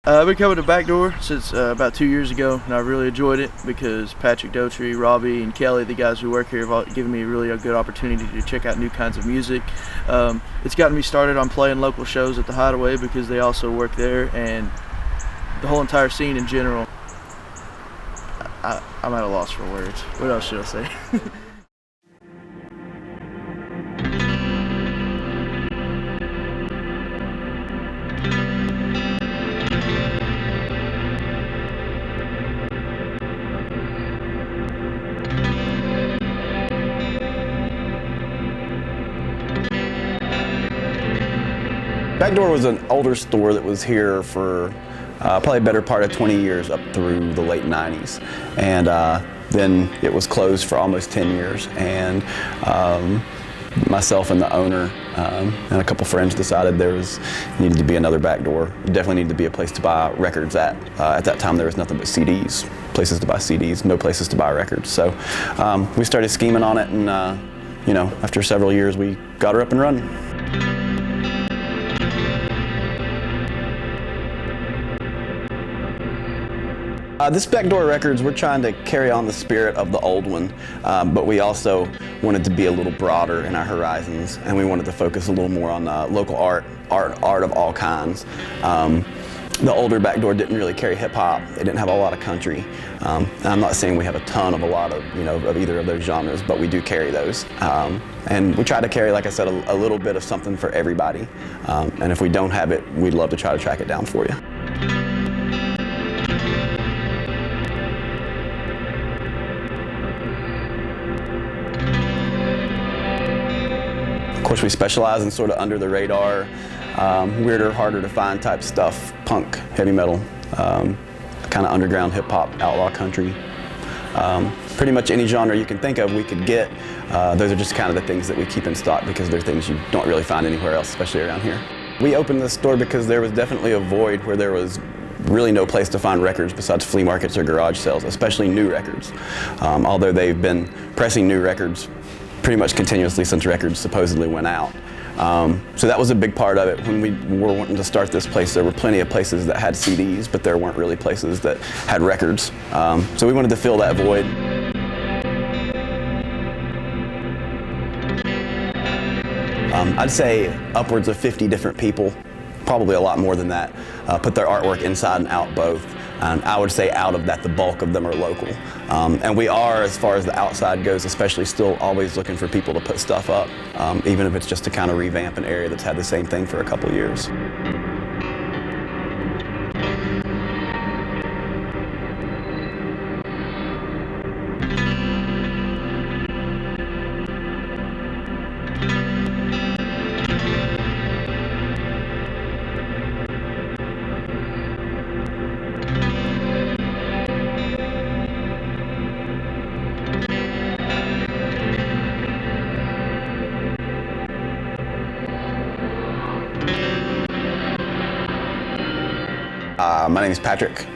I've been coming to Backdoor since about 2 years ago, and I've really enjoyed it because Patrick Dotrey, Robbie, and Kelly, the guys who work here, have all given me really a good opportunity to check out new kinds of music. It's gotten me started on playing local shows at the Hideaway because they also work there, and the whole entire scene in general. I'm at a loss for words. What else should I say? Backdoor was an older store that was here for probably a better part of 20 years up through the late 90s. And then it was closed for almost 10 years. And myself and the owner and a couple friends decided needed to be another Backdoor. Definitely needed to be a place to buy records at. At that time there was nothing but CDs, places to buy CDs, no places to buy records. So we started scheming on it, and you know, after several years we got her up and running. This Backdoor Records, we're trying to carry on the spirit of the old one, but we also wanted to be a little broader in our horizons, and we wanted to focus a little more on local art of all kinds. The older Backdoor didn't really carry hip-hop. They didn't have a lot of country. I'm not saying we have a ton of of either of those genres, but we do carry those. And we try to carry, like I said, a little bit of something for everybody. And if we don't have it, we'd love to try to track it down for you. Of course, we specialize in sort of under the radar, weirder, harder to find type stuff, punk, heavy metal, kind of underground hip hop, outlaw country. Pretty much any genre you can think of we could get. Those are just kind of the things that we keep in stock because they're things you don't really find anywhere else, especially around here. We opened this store because there was definitely a void where there was really no place to find records besides flea markets or garage sales, especially new records. Although they've been pressing new records pretty much continuously since records supposedly went out. So that was a big part of it. When we were wanting to start this place, there were plenty of places that had CDs, but there weren't really places that had records. So we wanted to fill that void. I'd say upwards of 50 different people, probably a lot more than that, put their artwork inside and out both. And I would say out of that, the bulk of them are local. And we are, as far as the outside goes, especially still always looking for people to put stuff up, even if it's just to kind of revamp an area that's had the same thing for a couple years. My name is Patrick.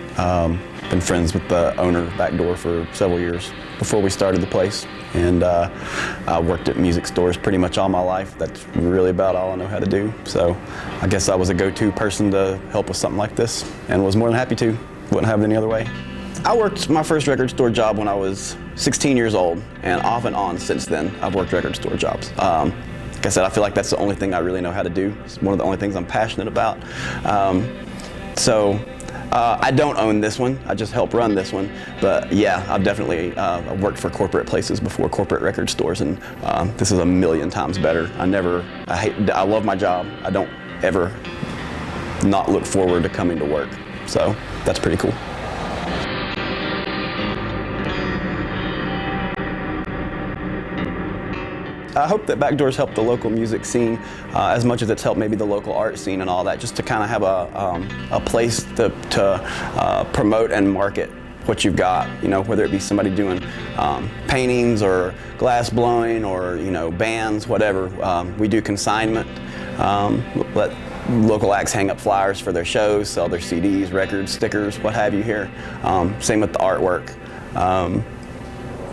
Been friends with the owner of Backdoor for several years before we started the place. And I worked at music stores pretty much all my life. That's really about all I know how to do. So I guess I was a go-to person to help with something like this and was more than happy to. Wouldn't have it any other way. I worked my first record store job when I was 16 years old, and off and on since then I've worked record store jobs. Like I said, I feel like that's the only thing I really know how to do. It's one of the only things I'm passionate about. I don't own this one, I just help run this one, but yeah, I've definitely worked for corporate places before, corporate record stores, and this is a million times better. I love my job. I don't ever not look forward to coming to work, so that's pretty cool. I hope that Backdoor's helped the local music scene as much as it's helped maybe the local art scene and all that, just to kind of have a place to promote and market what you've got, you know, whether it be somebody doing paintings or glass blowing or, you know, bands, whatever. We do consignment, let local acts hang up flyers for their shows, sell their CDs, records, stickers, what have you here. Same with the artwork.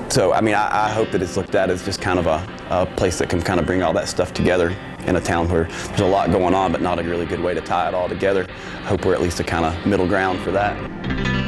So, I mean, I hope that it's looked at as just kind of a place that can kind of bring all that stuff together in a town where there's a lot going on, but not a really good way to tie it all together. I hope we're at least a kind of middle ground for that.